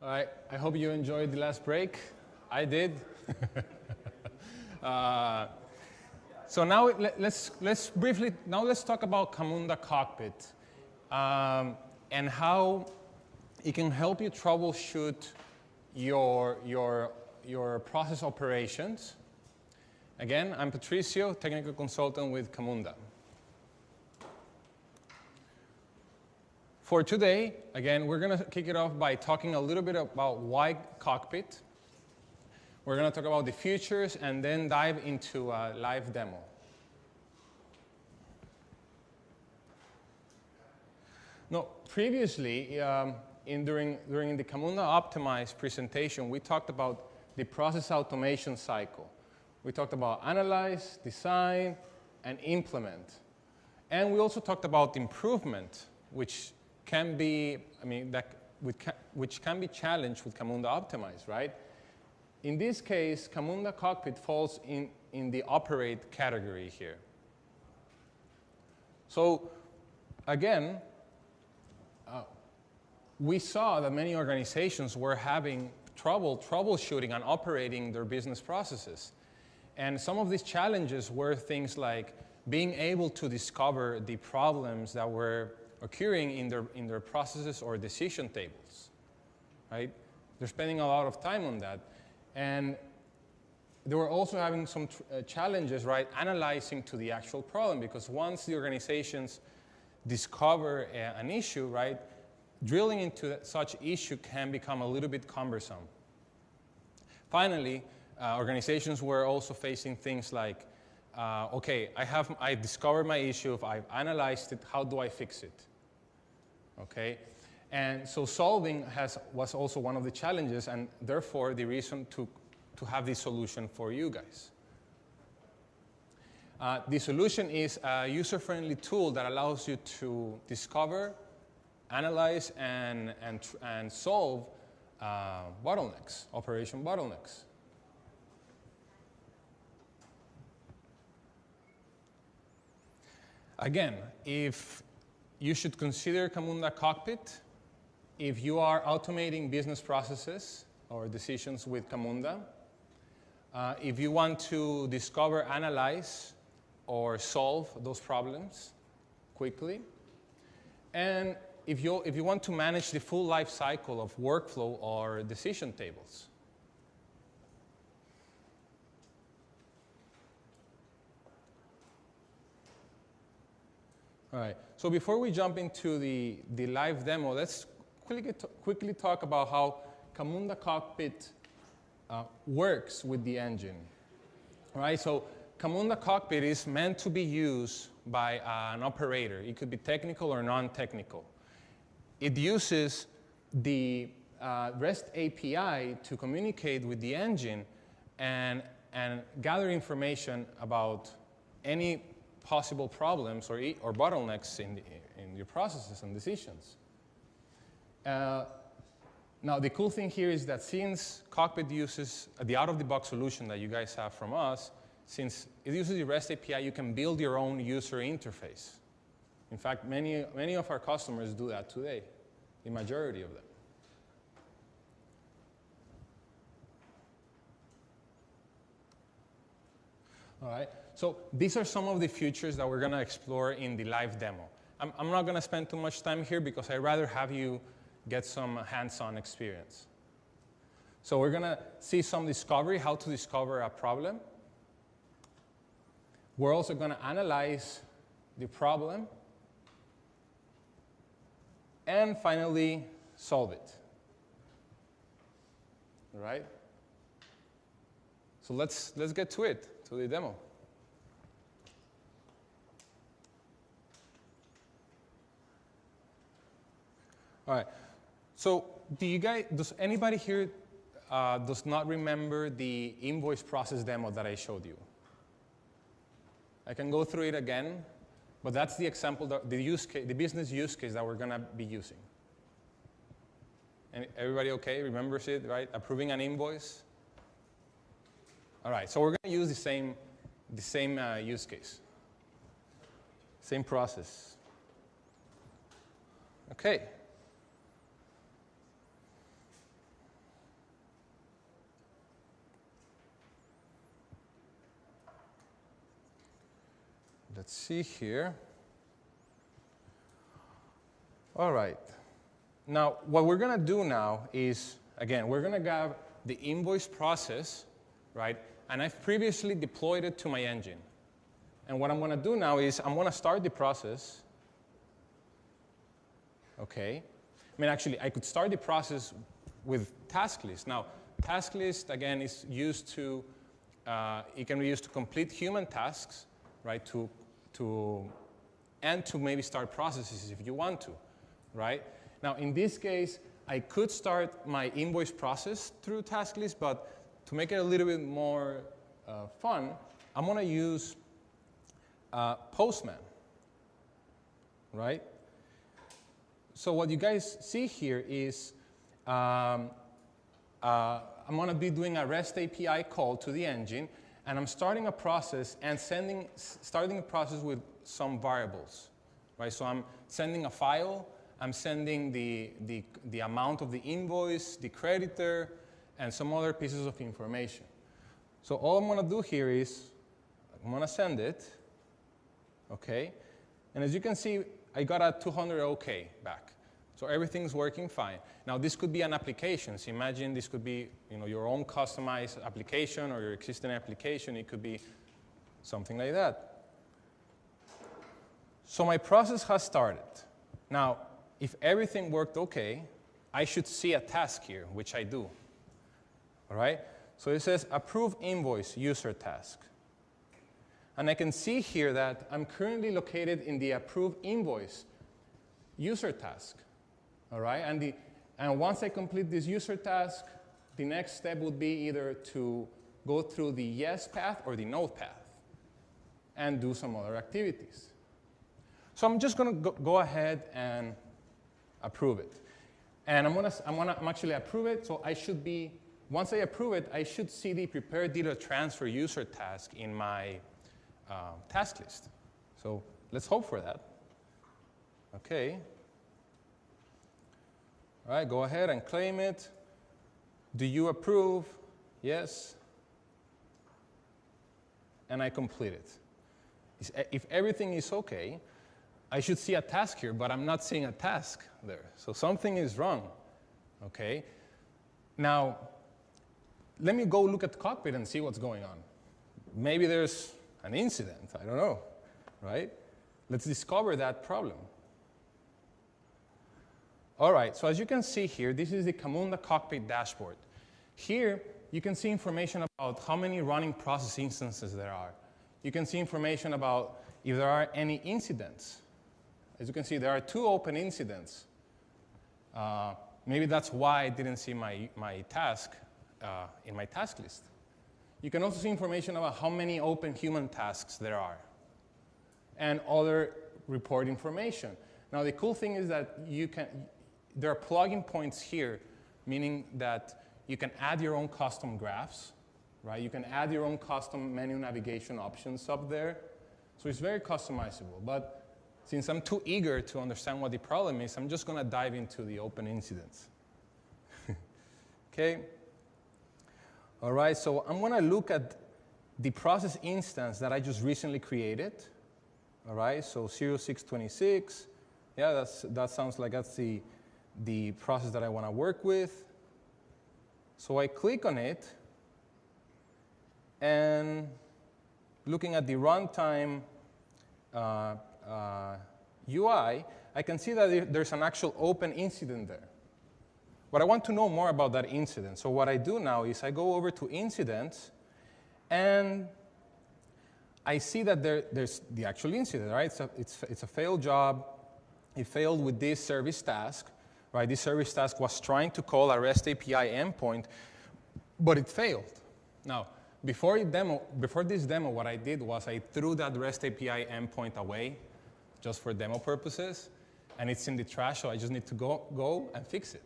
All right, I hope you enjoyed the last break. I did. So now let's briefly talk about Camunda Cockpit and how it can help you troubleshoot your process operations. Again, I'm Patricio, technical consultant with Camunda. For today, again, we're going to kick it off by talking a little bit about why Cockpit. We're going to talk about the features and then dive into a live demo. No, previously, during the Camunda Optimized presentation, we talked about the process automation cycle. We talked about analyze, design, and implement. And we also talked about improvement, which can be, which can be challenged with Camunda Optimized, right? In this case, Camunda Cockpit falls in the operate category here. So again, we saw that many organizations were having trouble troubleshooting and operating their business processes. And some of these challenges were things like being able to discover the problems that were occurring in their processes or decision tables, right? They're spending a lot of time on that. And they were also having some challenges, right, analyzing to the actual problem, because once the organizations discover an issue, right, drilling into such issue can become a little bit cumbersome. Finally, organizations were also facing things like, okay, I discovered my issue, I've analyzed it, how do I fix it? Okay, and so solving was also one of the challenges, and therefore the reason to have this solution for you guys. The solution is a user-friendly tool that allows you to discover, analyze, and solve bottlenecks, operation bottlenecks. Again, if you should consider Camunda Cockpit if you are automating business processes or decisions with Camunda, if you want to discover, analyze, or solve those problems quickly, and if you want to manage the full life cycle of workflow or decision tables. All right, so before we jump into the live demo, let's quickly talk about how Camunda Cockpit works with the engine. All right, so Camunda Cockpit is meant to be used by an operator. It could be technical or non-technical. It uses the REST API to communicate with the engine and gather information about any possible problems or bottlenecks in your processes and decisions. Now, the cool thing here is that since Cockpit uses the out-of-the-box solution that you guys have from us, since it uses the REST API, you can build your own user interface. In fact, many of our customers do that today, the majority of them. All right. So these are some of the features that we're going to explore in the live demo. I'm not going to spend too much time here because I'd rather have you get some hands-on experience. So we're going to see some discovery, how to discover a problem. We're also going to analyze the problem. And finally, solve it. All right? So let's get to it, to the demo. All right. So does anybody here does not remember the invoice process demo that I showed you? I can go through it again, but that's the example, the business use case that we're going to be using. And everybody okay? Remembers it, right? Approving an invoice. All right. So we're going to use the same use case, same process. Okay. let's see here. All right. Now, what we're going to do now is, again, we're going to grab the invoice process, right? And I've previously deployed it to my engine. And what I'm going to do now is I'm going to start the process. Okay. I mean, actually, I could start the process with task list. Now, task list, again, is used to, it can be used to complete human tasks, right, and to maybe start processes if you want to, right? Now, in this case, I could start my invoice process through task list, but to make it a little bit more fun, I'm going to use Postman, right? So what you guys see here is I'm going to be doing a REST API call to the engine, and I'm starting a process and starting a process with some variables, right? So I'm sending a file, I'm sending the amount of the invoice, the creditor, and some other pieces of information. So all I'm going to do here is I'm going to send it, okay? And as you can see, I got a 200 OK back. So everything's working fine. Now, this could be an application. So imagine this could be your own customized application or your existing application. It could be something like that. So my process has started. Now, if everything worked OK, I should see a task here, which I do. All right? So it says approve invoice user task. And I can see here that I'm currently located in the approve invoice user task. All right? And once I complete this user task, the next step would be either to go through the yes path or the no path and do some other activities. So I'm just going to go ahead and approve it. And I'm actually approve it, so I should be, once I approve it, I should see the prepare data transfer user task in my task list. So let's hope for that. Okay. All right, go ahead and claim it. Do you approve? Yes. And I complete it. If everything is OK, I should see a task here, but I'm not seeing a task there. So something is wrong. OK? Now, let me go look at Cockpit and see what's going on. Maybe there's an incident. I don't know. Right? Let's discover that problem. All right, so as you can see here, this is the Camunda Cockpit Dashboard. Here, you can see information about how many running process instances there are. You can see information about if there are any incidents. As you can see, there are 2 open incidents. Maybe that's why I didn't see my task in my task list. You can also see information about how many open human tasks there are and other report information. Now, the cool thing is that there are plugin points here, meaning that you can add your own custom graphs, right? You can add your own custom menu navigation options up there. So it's very customizable. But since I'm too eager to understand what the problem is, I'm just going to dive into the open incidents. OK? All right, so I'm going to look at the process instance that I just recently created. All right, so 0626. Yeah, that sounds like that's the process that I want to work with. So I click on it, and looking at the runtime UI, I can see that there's an actual open incident there. But I want to know more about that incident. So what I do now is I go over to incidents, and I see that there's the actual incident, right? So it's a failed job. It failed with this service task. Right, this service task was trying to call a REST API endpoint, but it failed. Now, before this demo, what I did was I threw that REST API endpoint away just for demo purposes, and it's in the trash, so I just need to go and fix it.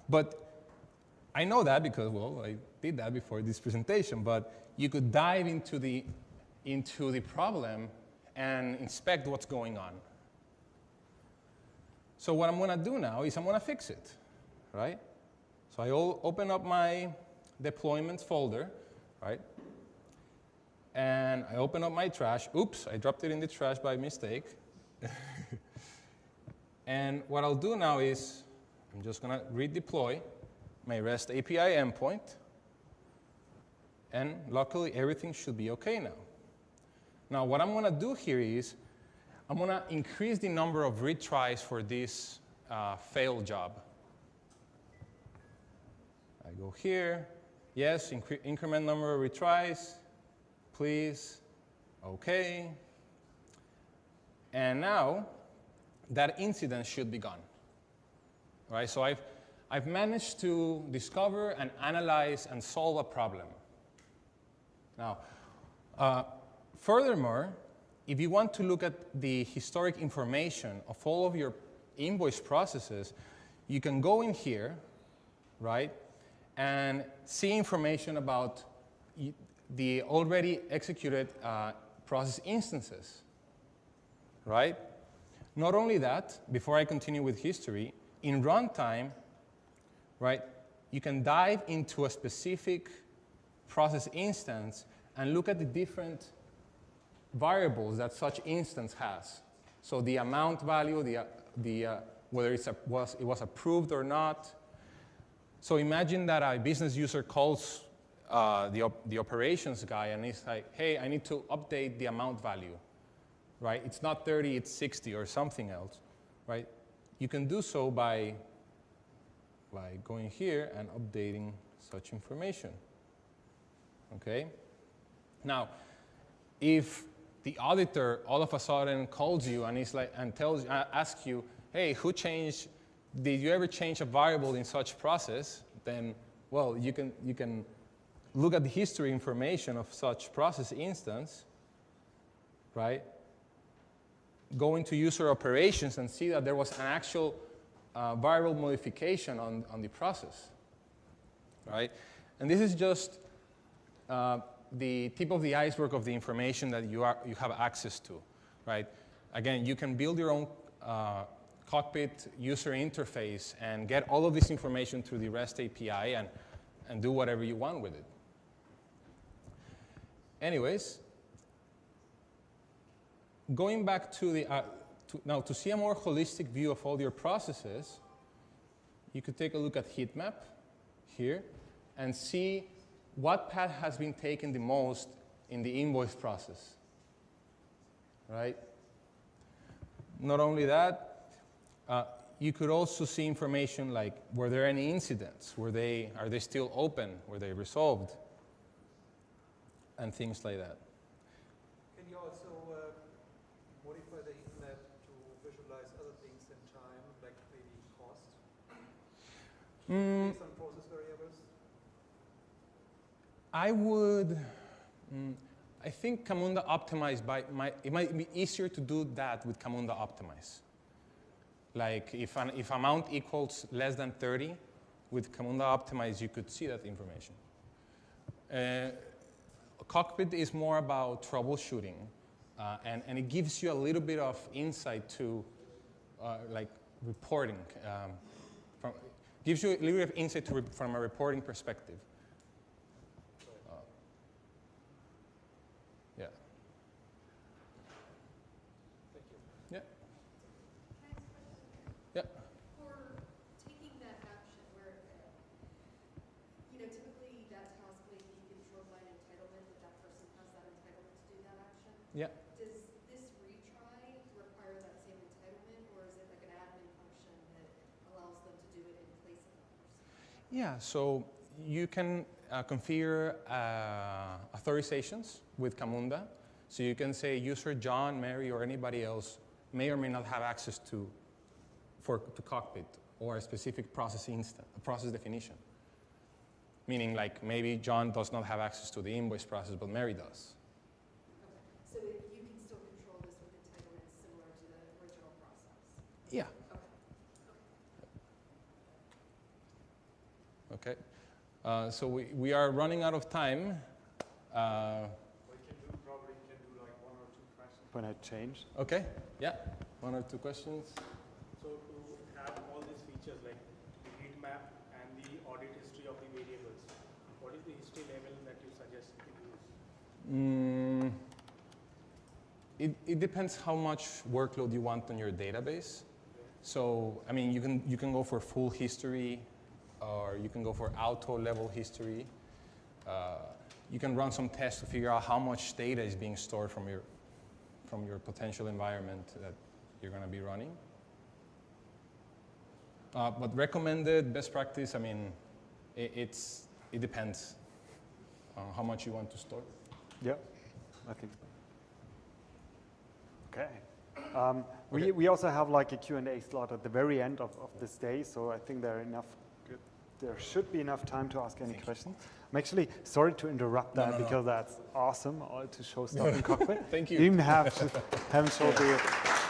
But I know that because, well, I did that before this presentation, but you could dive into the problem and inspect what's going on. So what I'm going to do now is I'm going to fix it, right? So I open up my deployments folder, right? And I open up my trash. Oops, I dropped it in the trash by mistake. And what I'll do now is I'm just going to redeploy my REST API endpoint. And luckily, everything should be OK now. Now, what I'm going to do here is I'm going to increase the number of retries for this fail job. I go here. Yes, increment number of retries. Please. OK. And now, that incident should be gone. All right, so I've managed to discover and analyze and solve a problem. Now, furthermore, if you want to look at the historic information of all of your invoice processes, you can go in here, right, and see information about the already executed process instances, right? Not only that, before I continue with history, in runtime, right, you can dive into a specific process instance and look at the different variables that such instance has. So the amount value, whether it was approved or not. So imagine that a business user calls the operations guy and he's like, hey, I need to update the amount value, right? It's not 30, it's 60 or something else, right? You can do so by going here and updating such information, okay? Now, if the auditor all of a sudden calls you and he's like and asks you, hey, did you ever change a variable in such process? Then, well, you can look at the history information of such process instance, right? Go into user operations and see that there was an actual variable modification on the process, right? And this is just the tip of the iceberg of the information that you have access to, right? Again, you can build your own Cockpit user interface and get all of this information through the REST API and do whatever you want with it. Anyways, going back to the now to see a more holistic view of all your processes, you could take a look at heat map here and see what path has been taken the most in the invoice process, right? Not only that, you could also see information like, were there any incidents? Are they still open? Were they resolved? And things like that. Can you also modify the heat map to visualize other things in time, like maybe cost, based on process variables? I think Camunda Optimize it might be easier to do that with Camunda Optimize. Like if amount equals less than 30, with Camunda Optimize you could see that information. Cockpit is more about troubleshooting, and it gives you a little bit of insight to like reporting. Gives you a little bit of insight from a reporting perspective. Yeah. Thank you. Yeah. Can I ask a question? Yeah. For taking that action where it failed, typically that task may be controlled by an entitlement, that that person has that entitlement to do that action. Yeah. Does this retry require that same entitlement, or is it like an admin function that allows them to do it in place of that person? Yeah, so you can configure authorizations with Camunda. So you can say user John, Mary, or anybody else may or may not have access to Cockpit or a specific process definition. Meaning like maybe John does not have access to the invoice process, but Mary does. Okay, so you can still control this with entitlements similar to the original process? Yeah. Okay. Okay. So we are running out of time. We can probably do like one or two questions when I change. Okay. Yeah. One or two questions. So to have all these features like the heat map and the audit history of the variables, what is the history level that you suggest to use? It depends how much workload you want on your database. So, I mean, you can go for full history, or you can go for auto level history. You can run some tests to figure out how much data is being stored from your potential environment that you're going to be running. But recommended best practice, I mean, it depends on how much you want to store. Yeah, I think so. Okay. We also have like a Q&A slot at the very end of this day, so I think there should be enough time to ask any questions. I'm actually sorry to interrupt that because that's awesome to show stuff in Cockpit. Thank you. You even haven't showed the